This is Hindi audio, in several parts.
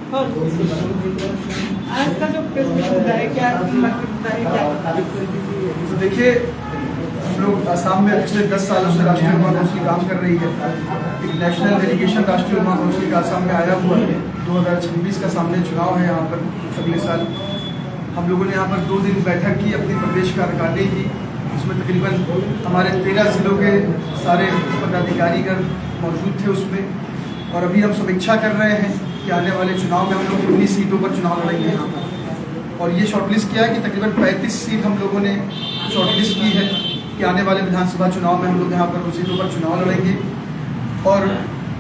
और आज का जो प्रेस मीट होता है क्या लगता है क्या? तो देखिए, हम लोग आसाम में पिछले 10 सालों से राष्ट्रीय युवा काउंसिल काम कर रही है। एक नेशनल डेलीगेशन राष्ट्रीय युवा काउंसिल का आसाम में आया हुआ है। 2026 का सामने चुनाव है यहाँ पर अगले साल। हम लोगों ने यहाँ पर 2 दिन बैठक की, अपनी प्रदेश कार्यकारिणी की। उसमें तकरीबन हमारे 13 जिलों के सारे पदाधिकारीगण मौजूद थे उसमें। और अभी हम समीक्षा कर रहे हैं कि आने वाले चुनाव में हम लोग कितनी सीटों पर चुनाव लड़ेंगे यहाँ पर। और ये शॉर्टलिस्ट किया है कि तकरीबन 35 सीट हम लोगों ने शॉर्टलिस्ट की है कि आने वाले विधानसभा चुनाव में हम लोग यहाँ पर उन सीटों पर चुनाव लड़ेंगे। और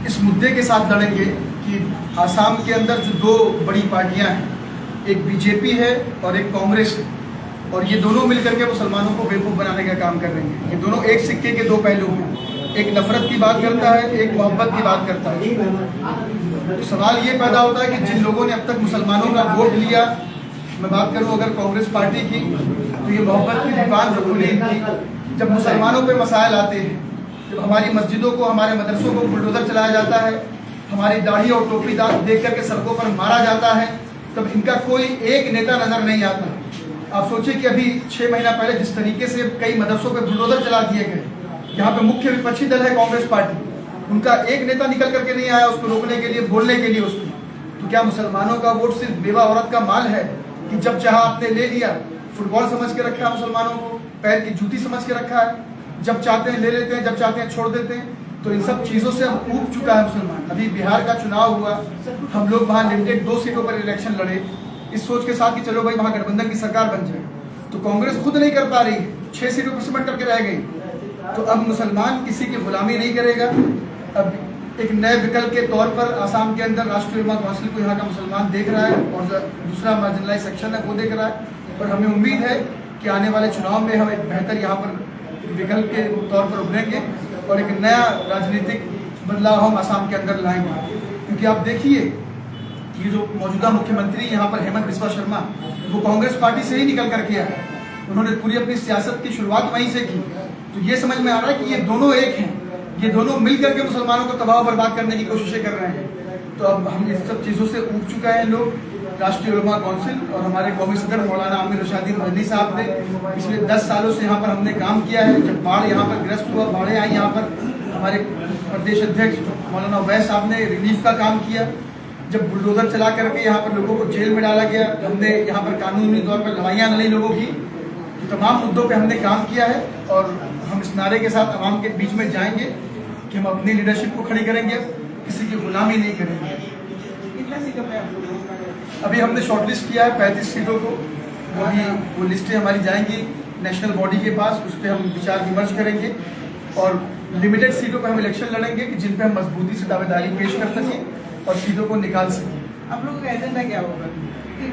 इस मुद्दे के साथ लड़ेंगे कि आसाम के अंदर जो 2 बड़ी पार्टियाँ हैं, एक बीजेपी है और एक कांग्रेस है, और ये दोनों मिलकर के मुसलमानों को बेवकूफ़ बनाने का काम कर रहे हैं। ये दोनों एक सिक्के के 2 पहलू हैं। एक नफरत की बात करता है, एक मोहब्बत की बात करता है। तो सवाल ये पैदा होता है कि जिन लोगों ने अब तक मुसलमानों का वोट लिया, मैं बात करूं अगर कांग्रेस पार्टी की, तो ये मोहब्बत की दुकान जो खुली थी। जब मुसलमानों पे मसाइल आते हैं, जब हमारी मस्जिदों को, हमारे मदरसों को बुलडोजर चलाया जाता है, हमारी दाढ़ी और टोपी देख करके सड़कों पर मारा जाता है, तब इनका कोई एक नेता नजर नहीं आता। आप सोचिए कि अभी 6 महीना पहले जिस तरीके से कई मदरसों पे बुलडोजर चला दिए गए, यहाँ पे मुख्य विपक्षी दल है कांग्रेस पार्टी, उनका एक नेता निकल करके नहीं आया उसको रोकने के लिए, बोलने के लिए उसको। तो क्या मुसलमानों का वोट सिर्फ बेवा औरत का माल है कि जब चाहा आपने ले लिया? फुटबॉल समझ के रखा है मुसलमानों को, पैर की जूती समझ के रखा है, जब चाहते हैं ले लेते हैं, जब चाहते हैं छोड़ देते हैं। तो इन सब चीज़ों से अब ऊब चुका है मुसलमान। अभी बिहार का चुनाव हुआ, हम लोग वहाँ लिमिटेड 2 सीटों पर इलेक्शन लड़े, इस सोच के साथ कि चलो भाई वहाँ गठबंधन की सरकार बन जाए। तो कांग्रेस खुद नहीं कर पा रही, 6 सीटों पर सिमट करके रह गई। तो अब मुसलमान किसी की गुलामी नहीं करेगा। अब एक नए विकल्प के तौर पर आसाम के अंदर राष्ट्रीय युवा काउंसिल को यहाँ का मुसलमान देख रहा है, और दूसरा मार्जिनलाइज सेक्शन है वो देख रहा है। और हमें उम्मीद है कि आने वाले चुनाव में हम एक बेहतर यहाँ पर विकल्प के तौर पर उभरेंगे और एक नया राजनीतिक बदलाव हम आसाम के अंदर लाएंगे। क्योंकि आप देखिए, ये जो मौजूदा मुख्यमंत्री यहाँ पर हेमंत बिस्वा शर्मा, वो कांग्रेस पार्टी से ही निकल कर किया है। उन्होंने पूरी अपनी सियासत की शुरुआत वहीं से की। तो ये समझ में आ रहा है कि ये दोनों एक हैं, ये दोनों मिल करके मुसलमानों को तबाह बर्बाद करने की कोशिशें कर रहे हैं। तो अब हम इस सब चीज़ों से ऊब चुका है लोग। राष्ट्रीय उलमा काउंसिल और हमारे कौमी सदर मौलाना आमिर रशादी मदनी साहब ने पिछले 10 सालों से यहाँ पर हमने काम किया है। जब बाढ़ यहाँ पर ग्रस्त हुआ, बाढ़ें आई यहाँ पर, हमारे प्रदेश अध्यक्ष मौलाना वैस साहब ने रिलीफ का काम किया। जब बुलडोजर चला करके यहाँ पर लोगों को जेल में डाला गया, हमने यहाँ पर कानूनी तौर पर लड़ाइयाँ लड़ी लोगों की। तमाम मुद्दों पे हमने काम किया है और हम इस नारे के साथ आवाम के बीच में जाएंगे कि हम अपनी लीडरशिप को खड़ी करेंगे, किसी की गुलामी नहीं करेंगे। कितना सीटों पे आप लोग? अभी हमने शॉर्टलिस्ट किया है 35 सीटों को। वो लिस्टें हमारी जाएंगी नेशनल बॉडी के पास, उस पर हम विचार विमर्श करेंगे और लिमिटेड सीटों पर हम इलेक्शन लड़ेंगे कि जिन पर हम मजबूती से दावेदारी पेश कर सकें और सीटों को निकाल सकें। आप लोगों का एजेंडा क्या होगा?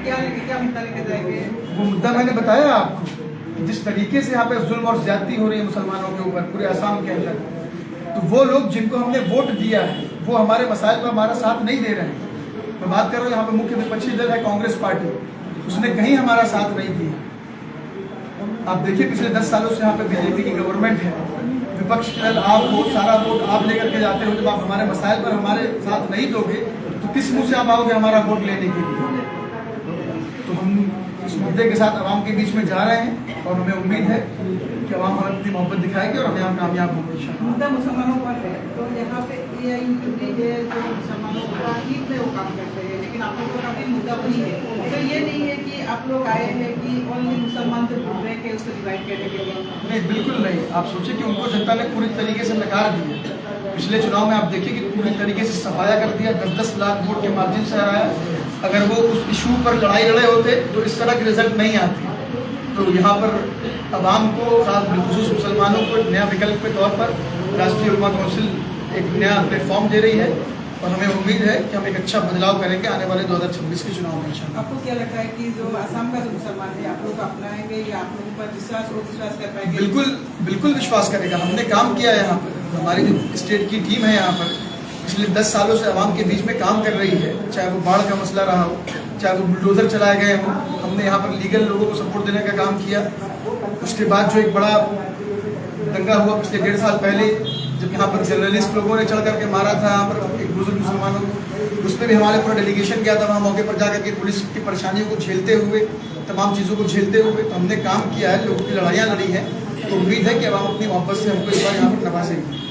क्या मुद्दा लेके जाएंगे? वो मुद्दा मैंने बताया आपको, जिस तरीके से यहाँ पे जुल्म और ज्यादती हो रही है मुसलमानों के ऊपर पूरे आसाम के अंदर, तो वो लोग जिनको हमने वोट दिया है वो हमारे मसाइल पर हमारा साथ नहीं दे रहे हैं। मैं बात कर रहा हूँ, यहाँ पे मुख्य विपक्षी दल है कांग्रेस पार्टी, उसने कहीं हमारा साथ नहीं दिया। आप देखिए पिछले 10 सालों से यहाँ पे बीजेपी की गवर्नमेंट है, विपक्ष दल आप हो, सारा वोट आप लेकर के जाते हो। जब आप हमारे मसाइल पर हमारे साथ नहीं दोगे तो किस मुँह से आप आओगे हमारा वोट लेने के लिए? तो हम इस मुद्दे के साथ आवाम के बीच में जा रहे हैं और हमें उम्मीद है कि आवाम हमें अपनी मोहब्बत दिखाएगी और हम यहाँ कामयाब होंगे। मुद्दा मुसलमानों पर है, तो यहाँ पे ये जो मुसलमानों का हित में वो काम करते हैं, लेकिन आप लोगों का भी मुद्दा वही है। तो ये नहीं है कि आप लोग आए हैं कि ओनली मुसलमान से बोल रहे हैं कि उसको डिवाइड करने के लिए? नहीं, बिल्कुल नहीं। आप सोचिए कि उनको जनता ने पूरी तरीके से नकार दिया। पिछले चुनाव में आप देखिए कि पूरी तरीके से सफाया कर दिया, 10-10 लाख वोट के मार्जिन से हराया। अगर वो उस इशू पर लड़ाई लड़े होते तो इस तरह के रिजल्ट नहीं आते। तो यहाँ पर आवाम को, बिलखुसूस मुसलमानों को एक नया विकल्प के तौर पर राष्ट्रीय उलमा काउंसिल एक नया प्लेटफॉर्म दे रही है और हमें उम्मीद है कि हम एक अच्छा बदलाव करेंगे आने वाले 2026 के चुनाव में इंशाअल्लाह। आपको क्या लगता है कि जो आसाम का जो मुसलमान है आप लोग अपनाएंगे या आप लोगों पर विश्वास कर पाएंगे? बिल्कुल विश्वास करेगा। हमने काम किया है यहाँ पर, हमारी जो स्टेट की टीम है यहाँ पर पिछले 10 सालों से आवाम के बीच में काम कर रही है। चाहे वो बाढ़ का मसला रहा हो, चाहे वो बुलडोजर चलाए गए हों, हमने यहाँ पर लीगल लोगों को सपोर्ट देने का काम किया। उसके बाद जो एक बड़ा दंगा हुआ पिछले 1.5 साल पहले, जब यहाँ पर जर्नलिस्ट लोगों ने चढ़ करके मारा था यहाँ पर एक बुजुर्ग मुसलमानों को, उस पर भी हमारे पूरा डेलीगेशन गया था वहाँ मौके पर जाकर के पुलिस की परेशानियों को झेलते हुए, तमाम चीज़ों को झेलते हुए। तो हमने काम किया है, लोगों की लड़ाइयाँ लड़ी हैं, तो उम्मीद है कि अब हम अपनी मोहब्बत से हमको इस बार यहाँ पर नवाजेंगे।